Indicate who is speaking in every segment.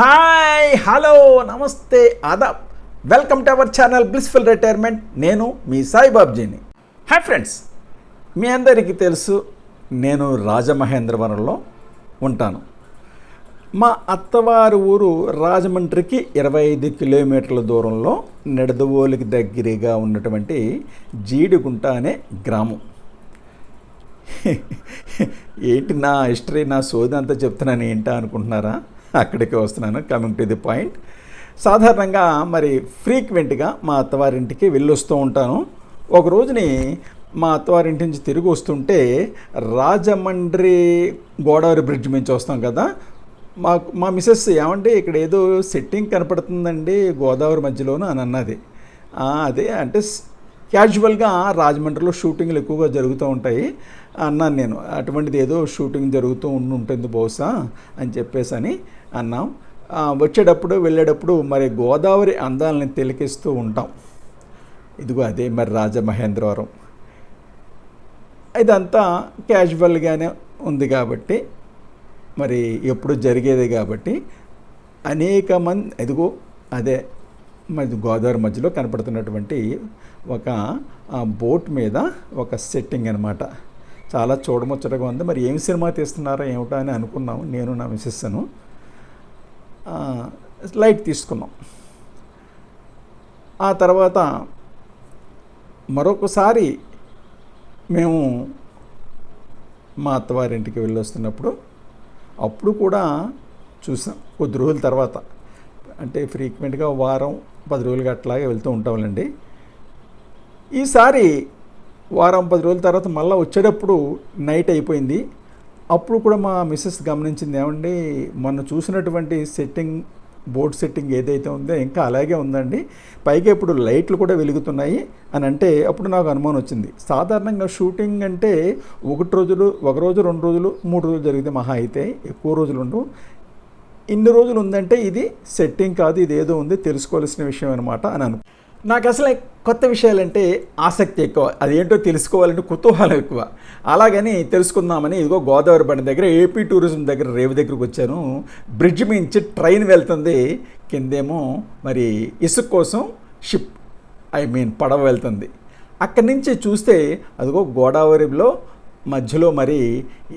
Speaker 1: Hi hello నమస్తే ఆదాబ్ welcome to our channel blissful retirement. నేను మీ సాయిబాబ్జీని. హాయ్ ఫ్రెండ్స్, మీ అందరికీ తెలుసు నేను రాజమహేంద్రవరంలో ఉంటాను. మా అత్తవారి ఊరు రాజమండ్రికి 25 కిలోమీటర్ల దూరంలో నిడదవోలుకి దగ్గరగా ఉన్నటువంటి జీడిగుంట అనే గ్రామం. ఏంటి నా హిస్టరీ, నా సోది అంతా చెప్తున్నాను ఏంటా అనుకుంటున్నారా? అక్కడికి వస్తున్నాను. Coming to the point. సాధారణంగా మరి ఫ్రీక్వెంట్గా మా అత్తవారింటికి వెళ్ళొస్తూ ఉంటాను. ఒక రోజుని మా అత్తవారింటి నుంచి తిరిగి వస్తుంటే రాజమండ్రి గోదావరి బ్రిడ్జ్ నుంచి వస్తాం కదా, మా మిసెస్ ఏమంటే ఇక్కడ ఏదో సెట్టింగ్ కనపడుతుందండి గోదావరి మధ్యలోనూ అని అన్నది. అదే అంటే క్యాజువల్గా రాజమండ్రిలో షూటింగ్లు ఎక్కువగా జరుగుతూ ఉంటాయి అన్నాను నేను. అటువంటిది ఏదో షూటింగ్ జరుగుతూ ఉంటుంది బహుశా అని చెప్పేసి అని అన్నాం. వచ్చేటప్పుడు వెళ్ళేటప్పుడు మరి గోదావరి అందాలని తిలకిస్తూ ఉంటాం. ఇదిగో అదే మరి రాజమహేంద్రవరం. ఇదంతా క్యాజువల్గానే ఉంది కాబట్టి, మరి ఎప్పుడు జరిగేది కాబట్టి అనేక మంది ఇదిగో అదే మరి గోదావరి మధ్యలో కనపడుతున్నటువంటి ఒక బోట్ మీద ఒక సెట్టింగ్ అనమాట. చాలా చూడముచ్చటగా ఉంది. మరి ఏం సినిమా తీస్తున్నారో ఏమిటో అని అనుకున్నాము నేను నా మిస్సెస్ను. లైట్ తీసుకున్నాం. ఆ తర్వాత మరొకసారి మేము మా అత్తవారింటికి వెళ్ళొస్తున్నప్పుడు అప్పుడు కూడా చూసాం. కొద్ది రోజుల తర్వాత, అంటే ఫ్రీక్వెంట్గా వారం 10 రోజులుగా అట్లాగే వెళ్తూ ఉంటామండి. ఈసారి వారం 10 రోజుల తర్వాత మళ్ళీ వచ్చేటప్పుడు నైట్ అయిపోయింది. అప్పుడు కూడా మా మిస్సెస్ గమనించింది, ఏమండి మొన్న చూసినటువంటి సెట్టింగ్, బోర్డ్ సెట్టింగ్ ఏదైతే ఉందో ఇంకా అలాగే ఉందండి, పైగా ఇప్పుడు లైట్లు కూడా వెలుగుతున్నాయి అని అంటే అప్పుడు నాకు అనుమానం వచ్చింది. సాధారణంగా షూటింగ్ అంటే ఒక రోజు 2 రోజులు 3 రోజులు జరిగితే మహా అయితే ఎక్కువ రోజులు ఉండవు. ఇన్ని రోజులు ఉందంటే ఇది సెట్టింగ్ కాదు, ఇది ఏదో ఉంది, తెలుసుకోవాల్సిన విషయం అనమాట అని నాకు అసలు కొత్త విషయాలంటే ఆసక్తి ఎక్కువ, అదేంటో తెలుసుకోవాలంటే కుతూహలం ఎక్కువ. అలాగని తెలుసుకుందామని ఇదిగో గోదావరి బండి దగ్గర ఏపీ టూరిజం దగ్గర రేవు దగ్గరకు వచ్చాను. బ్రిడ్జ్ మించి ట్రైన్ వెళ్తుంది, కిందేమో మరి ఇసుక కోసం పడవ వెళ్తుంది. అక్కడి నుంచి చూస్తే అదిగో గోదావరిలో మధ్యలో మరి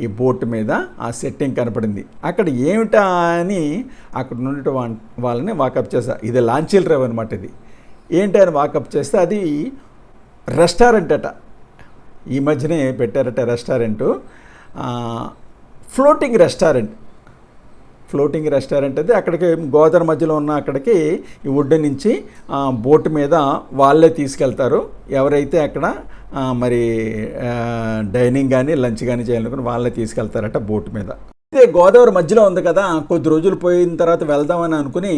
Speaker 1: ఈ బోటు మీద ఆ సెట్టింగ్ కనపడింది. అక్కడ ఏమిటా అని అక్కడ నుండి వాళ్ళని వాకప్ చేశా. ఇది లాంచీల రేవ్ అనమాట. ఇది ఏంటి అని వాకప్ చేస్తే అది రెస్టారెంట్ అట. ఈ మధ్యనే పెట్టారట రెస్టారెంటు, ఫ్లోటింగ్ రెస్టారెంట్ అది. అక్కడికి గోదావరి మధ్యలో ఉన్న అక్కడికి ఈ ఒడ్డు నుంచి బోటు మీద వాళ్ళే తీసుకెళ్తారు. ఎవరైతే అక్కడ మరి డైనింగ్ కానీ లంచ్ కానీ చేయాలనుకుని వాళ్ళే తీసుకెళ్తారట బోటు మీద. అయితే గోదావరి మధ్యలో ఉంది కదా, కొద్ది రోజులు పోయిన తర్వాత వెళ్దామని అనుకుని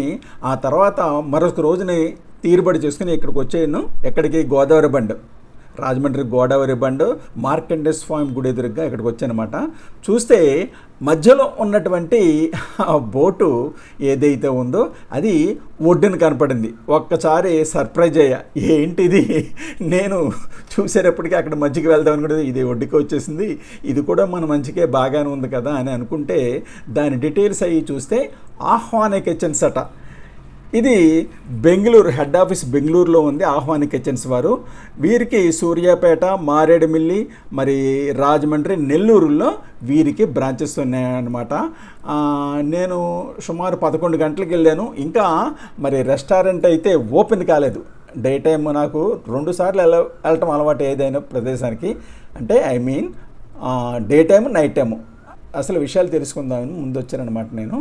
Speaker 1: ఆ తర్వాత మరొక రోజుని తీరుబడి చేసుకుని ఇక్కడికి వచ్చాను. ఎక్కడికి? గోదావరి బండ్, రాజమండ్రి గోదావరి బండ్ మార్కండేయ స్వామి గుడి ఎదురుగా ఇక్కడికి వచ్చానమాట. చూస్తే మధ్యలో ఉన్నటువంటి ఆ బోటు ఏదైతే ఉందో అది ఒడ్డున కనపడింది. ఒక్కసారి సర్ప్రైజ్ అయ్యా, ఏంటిది? నేను చూసేటప్పటికీ అక్కడ మధ్యకి వెళ్దామని కూడా ఇది ఒడ్డుకి వచ్చేసింది, ఇది కూడా మన మంచికే బాగానే ఉంది కదా అని అనుకుంటే దాని డీటెయిల్స్ అయ్యి చూస్తే ఆహ్వాన కిచెన్స్ అట. ఇది బెంగళూరు, హెడ్ ఆఫీస్ బెంగళూరులో ఉంది ఆహ్వాన కిచెన్స్ వారు. వీరికి సూర్యాపేట, మారేడుమిల్లి, మరి రాజమండ్రి, నెల్లూరులో వీరికి బ్రాంచెస్ ఉన్నాయన్నమాట. నేను సుమారు 11 గంటలకు వెళ్ళాను. ఇంకా మరి రెస్టారెంట్ అయితే ఓపెన్ కాలేదు. డే టైం నాకు 2 సార్లు వెళ్ళటం అలవాటు ఏదైనా ప్రదేశానికి, అంటే డే టైము నైట్ టైము. అసలు విషయాలు తెలుసుకుందామని ముందు వచ్చానమాట నేను.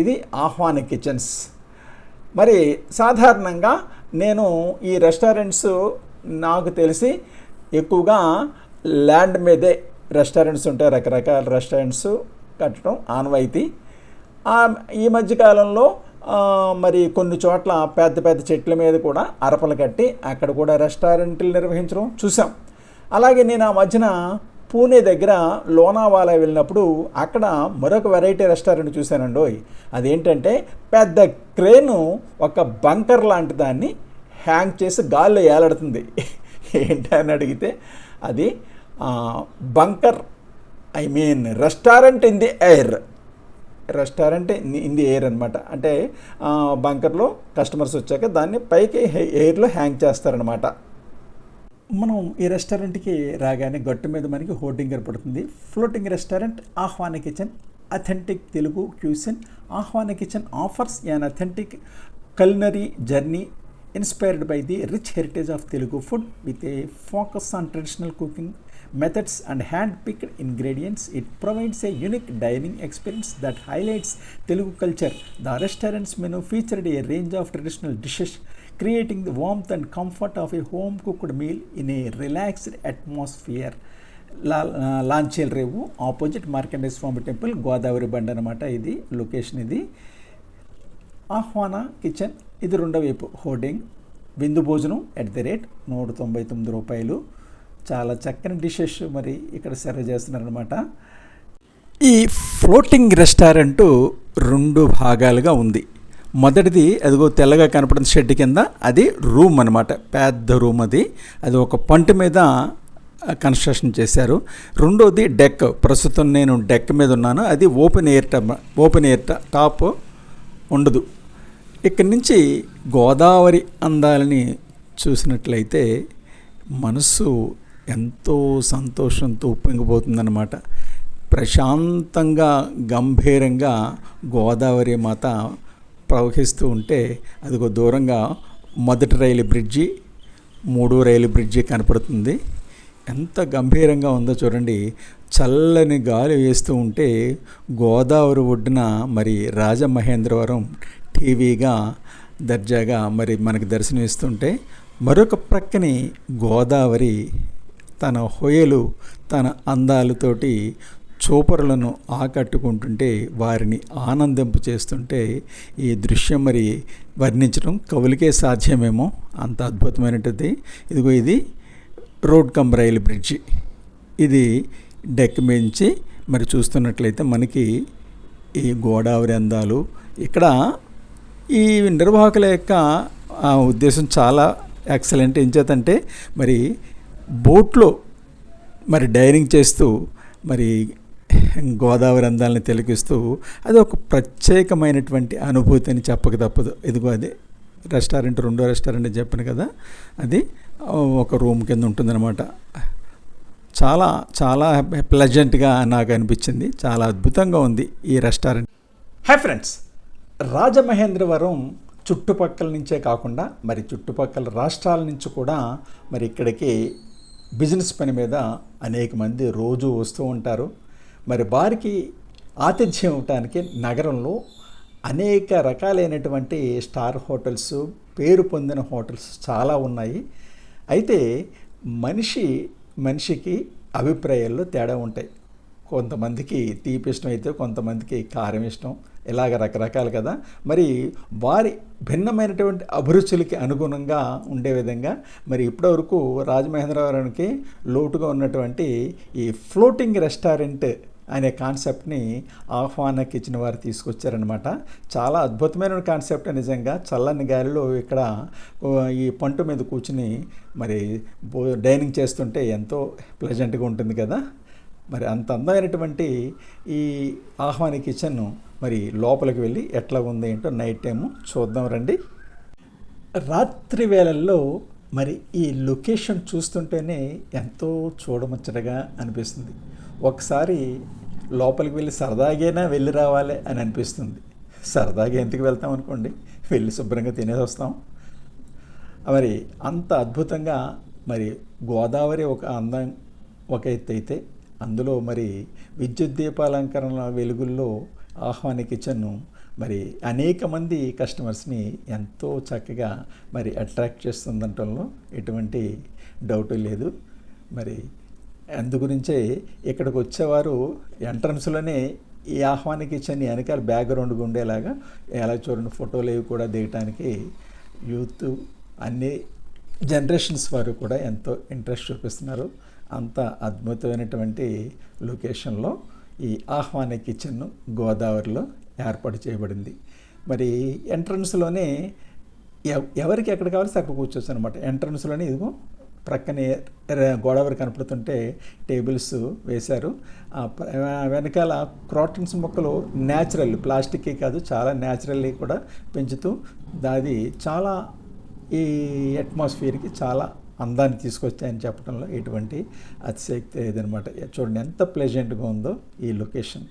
Speaker 1: ఇది ఆహ్వాన కిచెన్స్. మరి సాధారణంగా నేను ఈ రెస్టారెంట్స్ నాకు తెలిసి ఎక్కువగా ల్యాండ్ మీదే రెస్టారెంట్స్ ఉంటాయి, రకరకాల రెస్టారెంట్స్ కట్టడం ఆనవాయితీ. ఈ మధ్యకాలంలో మరి కొన్ని చోట్ల పెద్ద పెద్ద చెట్ల మీద కూడా అరపలు కట్టి అక్కడ కూడా రెస్టారెంట్లు నిర్వహించడం చూసాం. అలాగే నేను ఆ మధ్యన పూణే దగ్గర లోనావాలా వెళ్ళినప్పుడు అక్కడ మరొక వెరైటీ రెస్టారెంట్ చూశానండి. అదేంటంటే పెద్ద క్రేను ఒక బంకర్ లాంటి దాన్ని హ్యాంగ్ చేసి గాల్లో ఏలాడుతుంది. ఏంటి అని అడిగితే అది bunker restaurant in the air restaurant in the air అనమాట. అంటే బంకర్లో కస్టమర్స్ వచ్చాక దాన్ని పైకి ఎయిర్లో హ్యాంగ్ చేస్తారనమాట. మనం ఈ రెస్టారెంట్కి రాగానే గట్టు మీద మనకి హోర్డింగ్ కనపడుతుంది. ఫ్లోటింగ్ రెస్టారెంట్ ఆహ్వాన కిచెన్, అథెంటిక్ తెలుగు క్యూసిన్. ఆహ్వాన kitchen offers an authentic culinary journey inspired by the rich heritage of Telugu food with a focus on traditional cooking methods and hand-picked ingredients. It provides a unique dining experience that highlights Telugu culture. The restaurant's menu featured a range of traditional dishes, creating the warmth and comfort of a home-cooked meal in a relaxed atmosphere. లాంచేల్ రేవు opposite Markandeya Swamy temple, Godavari bund అనమాట. ఇది location. ఇది ఆహ్వాన kitchen. ఇది రెండో వైపు hoarding. విందు భోజనం @199 రూపాయలు. చాలా చక్కని డిషెస్ మరి ఇక్కడ సర్వ్ చేస్తున్నారనమాట. ఈ ఫ్లోటింగ్ రెస్టారెంటు 2 భాగాలుగా ఉంది. మొదటిది అదిగో తెల్లగా కనపడుతుంది షెడ్ కింద, అది రూమ్ అనమాట. పెద్ద రూమ్ అది. అది ఒక పంట మీద కన్స్ట్రక్షన్ చేశారు. రెండోది డెక్. ప్రస్తుతం నేను డెక్ మీద ఉన్నాను. అది ఓపెన్ ఎయిర్ టాప్ ఉండదు. ఇక్కడి నుంచి గోదావరి అందాలని చూసినట్లయితే మనసు ఎంతో సంతోషంతో ఉప్పొంగిపోతుందన్నమాట. ప్రశాంతంగా గంభీరంగా గోదావరి మాత ప్రవహిస్తూ ఉంటే అదిగో దూరంగా మొదటి రైలు బ్రిడ్జి, 3వ రైలు బ్రిడ్జి కనపడుతుంది. ఎంత గంభీరంగా ఉందో చూడండి. చల్లని గాలి వేస్తూ ఉంటే గోదావరి ఒడ్డున మరి రాజమహేంద్రవరం టీవీగా దర్జాగా మరి మనకు దర్శనమిస్తుంటే, మరొక ప్రక్కని గోదావరి తన హొయలు తన అందాలతోటి చూపరులను ఆకట్టుకుంటుంటే వారిని ఆనందింపు చేస్తుంటే ఈ దృశ్యం మరి వర్ణించడం కవులకే సాధ్యమేమో, అంత అద్భుతమైనది. ఇదిగో ఇది రోడ్ కమ్ రైలు బ్రిడ్జి. ఇది డెక్ మించి మరి చూస్తున్నట్లయితే మనకి ఈ గోదావరి అందాలు. ఇక్కడ ఈ నిర్వాహకుల యొక్క ఉద్దేశం చాలా ఎక్సలెంట్. ఏం చేతంటే మరి బోట్లో మరి డైనింగ్ చేస్తూ మరి గోదావరి అందాలని తిలకిస్తూ అది ఒక ప్రత్యేకమైనటువంటి అనుభూతి అని చెప్పక తప్పదు. ఇదిగో అదే రెస్టారెంట్, రెండో రెస్టారెంట్ చెప్పాను కదా, అది ఒక రూమ్ కింద ఉంటుందన్నమాట. చాలా చాలా ప్లెజెంట్గా నాకు అనిపించింది. చాలా అద్భుతంగా ఉంది ఈ రెస్టారెంట్. హాయ్ ఫ్రెండ్స్, రాజమహేంద్రవరం చుట్టుపక్కల నుంచే కాకుండా మరి చుట్టుపక్కల రాష్ట్రాల నుంచి కూడా మరి ఇక్కడికి బిజినెస్ పని మీద అనేక మంది రోజు వస్తూ ఉంటారు. మరి వారికి ఆతిథ్యం ఇవ్వటానికి నగరంలో అనేక రకాలైనటువంటి స్టార్ హోటల్స్, పేరు పొందిన హోటల్స్ చాలా ఉన్నాయి. అయితే మనిషికి అభిప్రాయాల్లో తేడా ఉంటాయి. కొంతమందికి తీపి ఇష్టం అయితే కొంతమందికి కారం ఇష్టం, ఇలాగ రకరకాలు కదా. మరి వారి భిన్నమైనటువంటి అభిరుచులకి అనుగుణంగా ఉండే విధంగా మరి ఇప్పటివరకు రాజమహేంద్రవరానికి లోటుగా ఉన్నటువంటి ఈ ఫ్లోటింగ్ రెస్టారెంట్ అనే కాన్సెప్ట్ని ఆహ్వాన కిచెన్ వారు తీసుకొచ్చారనమాట. చాలా అద్భుతమైన కాన్సెప్ట్ నిజంగా. చల్లని గాలిలో ఇక్కడ ఈ పంట మీద కూర్చుని మరి డైనింగ్ చేస్తుంటే ఎంతో ప్లెజెంట్గా ఉంటుంది కదా. మరి అంత అందమైనటువంటి ఈ ఆహ్వాన కిచెన్ మరి లోపలికి వెళ్ళి ఎట్లా ఉంది ఏంటో నైట్ టైము చూద్దాం రండి. రాత్రి వేళల్లో మరి ఈ లొకేషన్ చూస్తుంటేనే ఎంతో చూడముచ్చటగా అనిపిస్తుంది. ఒకసారి లోపలికి వెళ్ళి సరదాగైనా వెళ్ళి రావాలి అని అనిపిస్తుంది. సరదాగా ఎందుకు వెళ్తాం అనుకోండి, వెళ్ళి శుభ్రంగా తినేసి వస్తాం. మరి అంత అద్భుతంగా మరి గోదావరి ఒక అందం ఒక ఎత్తు అయితే, అందులో మరి విద్యుత్ దీపాలంకరణ వెలుగుల్లో ఆహ్వాన కిచెన్ మరి అనేక మంది కస్టమర్స్ని ఎంతో చక్కగా మరి అట్రాక్ట్ చేస్తుందంటంలో ఎటువంటి డౌట్ లేదు. మరి అందుగురించే ఇక్కడికి వచ్చేవారు ఎంట్రన్స్లోనే ఈ ఆహ్వాన కిచెన్ వెనకాల బ్యాక్గ్రౌండ్గా ఉండేలాగా ఎలా చూడండి ఫోటోలు ఇవి కూడా దిగటానికి యూత్ అన్ని జనరేషన్స్ వారు కూడా ఎంతో ఇంట్రెస్ట్ చూపిస్తున్నారు. అంత అద్భుతమైనటువంటి లొకేషన్లో ఈ ఆహ్వాన కిచెన్ గోదావరిలో ఏర్పాటు చేయబడింది. మరి ఎంట్రన్స్లోనే ఎవరికి ఎక్కడ కావాల్సి అక్కడ కూర్చోవచ్చు అనమాట. ఎంట్రన్స్లోనే ఇదిగో ప్రక్కనే గోదావరి కనపడుతుంటే టేబుల్స్ వేశారు. వెనకాల క్రాటన్స్ మొక్కలు న్యాచురల్, ప్లాస్టిక్ కాదు, చాలా న్యాచురల్లీ కూడా పెంచుతూ అది చాలా ఈ అట్మాస్ఫియర్కి చాలా అందాన్ని తీసుకొచ్చాయని చెప్పడంలో ఎటువంటి అతిశయక్తి లేదనమాట. చూడండి ఎంత ప్లెజెంట్గా ఉందో ఈ లొకేషన్.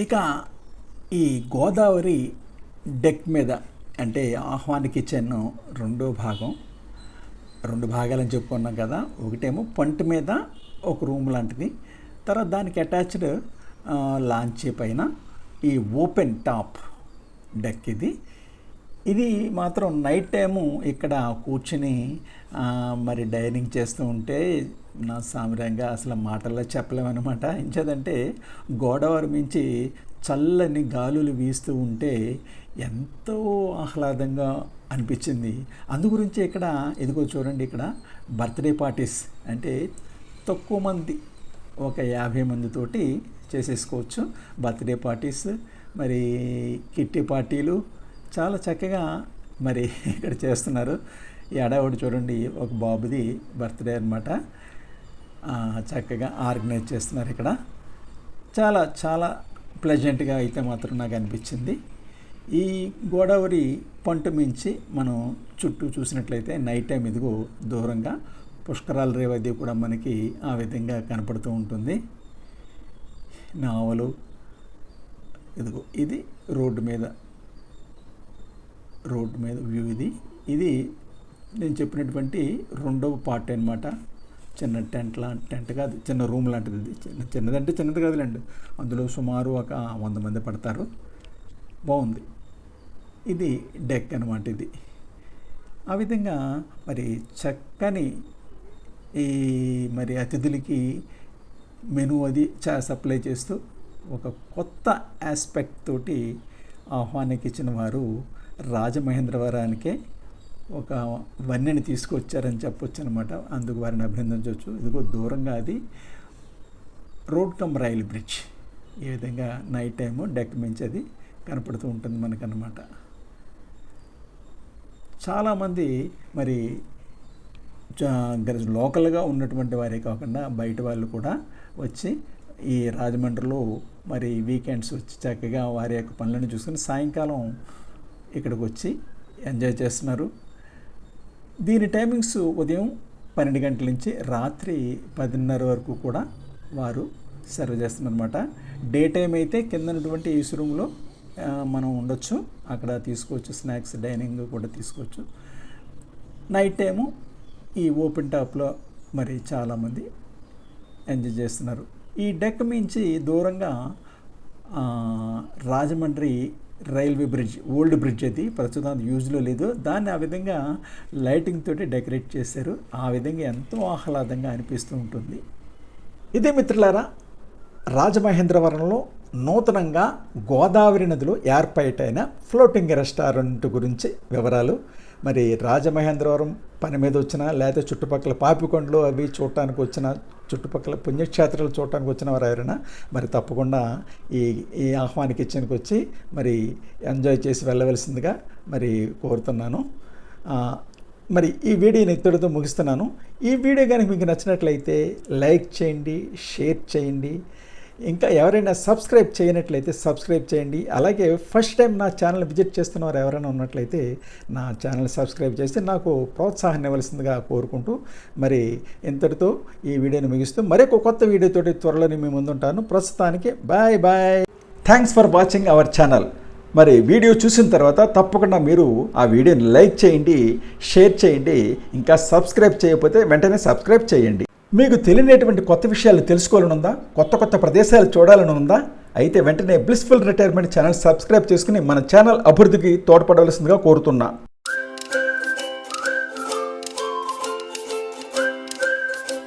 Speaker 1: ఇక ఈ గోదావరి డెక్ మీద అంటే ఆహ్వాన కిచెన్ రెండు భాగాలని చెప్పుకున్నాం కదా. ఒకటేమో పంట మీద ఒక రూమ్ లాంటిది, తర్వాత దానికి అటాచ్డ్ లాంచ్ పైన ఈ ఓపెన్ టాప్ డెక్. ఇది మాత్రం నైట్ టైము ఇక్కడ కూర్చుని మరి డైనింగ్ చేస్తూ ఉంటే నా సామాన్యంగా అసలు మాటల్లో చెప్పలేమన్నమాట. ఎంచేదంటే గోదావరి మించి చల్లని గాలులు వీస్తూ ఉంటే ఎంతో ఆహ్లాదంగా అనిపించింది. అందుగురించి ఇక్కడ ఇదిగో చూడండి, ఇక్కడ బర్త్డే పార్టీస్ అంటే తక్కువ మంది ఒక 50 మందితోటి చేసేసుకోవచ్చు. బర్త్డే పార్టీస్, మరి కిట్టి పార్టీలు చాలా చక్కగా మరి ఇక్కడ చేస్తున్నారు. ఈ హడావుడి చూడండి, ఒక బాబుది బర్త్డే అనమాట. చక్కగా ఆర్గనైజ్ చేస్తున్నారు ఇక్కడ. చాలా చాలా ప్లెజెంట్గా అయితే మాత్రం నాకు అనిపించింది. ఈ గోదావరి పంట మించి మనం చుట్టూ చూసినట్లయితే నైట్ టైం ఇదిగో దూరంగా పుష్కరాల రేవది కూడా మనకి ఆ విధంగా కనపడుతూ ఉంటుంది. నావలు ఇదిగో, ఇది రోడ్డు మీద వ్యూ. ఇది నేను చెప్పినటువంటి రెండవ పార్ట్ అనమాట. చిన్న టెంట్ కాదు, చిన్న రూమ్ లాంటిది. ఇది చిన్నదంటే చిన్నది కాదులేండి, అందులో సుమారు ఒక 100 మంది పడతారు. బాగుంది. ఇది డెక్ అనమాట. ఇది ఆ విధంగా మరి చక్కని ఈ మరి అతిథులకి మెనూ అది సప్లై చేస్తూ ఒక కొత్త ఆస్పెక్ట్ తోటి ఆహ్వానించిన వారు రాజమహేంద్రవరానికే ఒక వన్నెని తీసుకొచ్చారని చెప్పొచ్చు అనమాట. అందుకు వారిని అభినందించవచ్చు. ఇదిగో దూరంగా అది రోడ్ కమ్ రైల్ బ్రిడ్జ్. ఈ విధంగా నైట్ టైము డెక్ మించి అది కనపడుతూ ఉంటుంది మనకన్నమాట. చాలామంది మరి లోకల్గా ఉన్నటువంటి వారే కాకుండా బయట వాళ్ళు కూడా వచ్చి ఈ రాజమండ్రిలో మరి వీకెండ్స్ వచ్చి చక్కగా వారి యొక్క పనులను చూసుకొని సాయంకాలం ఇక్కడికి వచ్చి ఎంజాయ్ చేస్తున్నారు. దీని టైమింగ్స్ ఉదయం 12 గంటల నుంచి రాత్రి 10:30 వరకు కూడా వారు సర్వ్ చేస్తున్నారన్నమాట. డే టైం అయితే కింద ఉన్నటువంటి ఏసీ రూమ్లో మనం ఉండొచ్చు, అక్కడ తీసుకోవచ్చు. స్నాక్స్ డైనింగ్ కూడా తీసుకోవచ్చు. నైట్ టైము ఈ ఓపెన్ టాప్లో మరి చాలామంది ఎంజాయ్ చేస్తున్నారు. ఈ డెక్ మించి దూరంగా Rajahmundry railway bridge, old bridge, అది ప్రస్తుతం యూజ్లో లేదు. దాన్ని ఆ విధంగా లైటింగ్ తోటి డెకరేట్ చేశారు. ఆ విధంగా ఎంతో ఆహ్లాదంగా అనిపిస్తూ ఉంటుంది. ఇదే మిత్రులారా, రాజమహేంద్రవరంలో నూతనంగా గోదావరి నదిలో ఏర్పాటైన ఫ్లోటింగ్ రెస్టారెంట్ గురించి వివరాలు. మరి రాజమహేంద్రవరం పని మీద వచ్చినా, లేకపోతే చుట్టుపక్కల పాపికొండలు అవి చూడటానికి వచ్చిన, చుట్టుపక్కల పుణ్యక్షేత్రాలు చూడటానికి వచ్చిన వారు ఎవరైనా మరి తప్పకుండా ఈ ఆహ్వాన కిచెన్కి వచ్చి మరి ఎంజాయ్ చేసి వెళ్ళవలసిందిగా మరి కోరుతున్నాను. మరి ఈ వీడియోని ఇక్కడితో ముగిస్తున్నాను. ఈ వీడియో కనుక మీకు నచ్చినట్లయితే లైక్ చేయండి, షేర్ చేయండి. ఇంకా ఎవరైనా సబ్స్క్రైబ్ చేయనట్లయితే సబ్స్క్రైబ్ చేయండి. అలాగే ఫస్ట్ టైం నా ఛానల్ విజిట్ చేస్తున్నవారు ఎవరైనా ఉన్నట్లయితే నా ఛానల్ సబ్స్క్రైబ్ చేస్తే నాకు ప్రోత్సాహాన్ని ఇవ్వాల్సిందిగా కోరుకుంటూ మరి ఇంతటితో ఈ వీడియోని ముగిస్తూ మరొక కొత్త వీడియోతోటి త్వరలోనే మీ ముందుంటాను. ప్రస్తుతానికి bye bye. Thanks for watching our channel. మరి వీడియో చూసిన తర్వాత తప్పకుండా మీరు ఆ వీడియోని లైక్ చేయండి, షేర్ చేయండి. ఇంకా సబ్స్క్రైబ్ చేయకపోతే వెంటనే సబ్స్క్రైబ్ చేయండి. మీకు తెలియనటువంటి కొత్త విషయాలు తెలుసుకోవాలని ఉందా? కొత్త ప్రదేశాలు చూడాలని ఉందా? అయితే వెంటనే బ్లిస్ఫుల్ రిటైర్మెంట్ ఛానల్ సబ్స్క్రైబ్ చేసుకుని మన ఛానల్ అభివృద్ధికి తోడ్పడవలసిందిగా కోరుతున్నా.